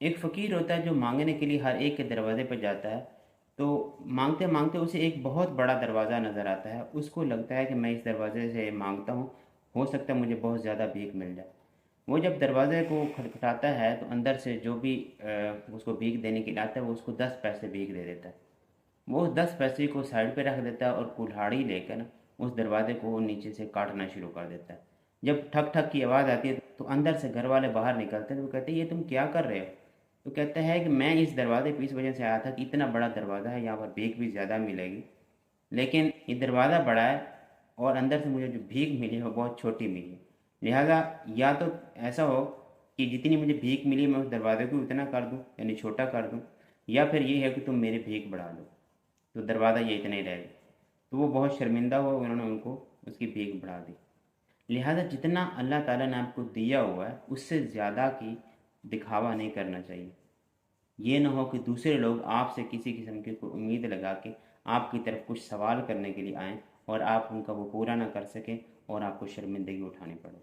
ایک فقیر ہوتا ہے جو مانگنے کے لیے ہر ایک کے دروازے پہ جاتا ہے، تو مانگتے مانگتے اسے ایک بہت بڑا دروازہ نظر آتا ہے، اس کو لگتا ہے کہ میں اس دروازے سے مانگتا ہوں، ہو سکتا ہے مجھے بہت زیادہ بھیک مل جائے۔ وہ جب دروازے کو کھٹکھٹاتا ہے تو اندر سے جو بھی اس کو بھیک دینے کے لیے آتا ہے وہ اس کو 10 پیسے بھیک دے دیتا ہے۔ وہ اس 10 پیسے کو سائڈ پہ رکھ دیتا ہے اور کلہاڑی لے کر اس دروازے کو وہ نیچے سے کاٹنا شروع کر دیتا ہے۔ جب ٹھک ٹھک کی آواز آتی ہے تو اندر سے گھر والے باہر نکلتے ہیں، تو وہ کہتے ہیں یہ تم کیا کر رہے ہو؟ تو کہتا ہے کہ میں اس دروازے پہ اس وجہ سے آیا تھا کہ اتنا بڑا دروازہ ہے، یہاں پر بھیک بھی زیادہ ملے گی، لیکن یہ دروازہ بڑا ہے اور اندر سے مجھے جو بھیک ملی ہے وہ بہت چھوٹی ملی ہے، لہٰذا یا تو ایسا ہو کہ جتنی مجھے بھیک ملی میں اس دروازے کو اتنا کر دوں یعنی چھوٹا کر دوں، یا پھر یہ ہے کہ تم میری بھیک بڑھا دو تو دروازہ یہ اتنا ہی رہے گا۔ تو وہ بہت شرمندہ ہوا، انہوں نے ان کو اس کی بھیک بڑھا دی۔ لہٰذا جتنا اللہ تعالیٰ نے آپ کو دیا ہوا ہے اس سے زیادہ کی دکھاوا نہیں کرنا چاہیے۔ یہ نہ ہو کہ دوسرے لوگ آپ سے کسی قسم کی کوئی امید لگا کے آپ کی طرف کچھ سوال کرنے کے لیے آئیں اور آپ ان کا وہ پورا نہ کر سکیں اور آپ کو شرمندگی اٹھانی پڑے۔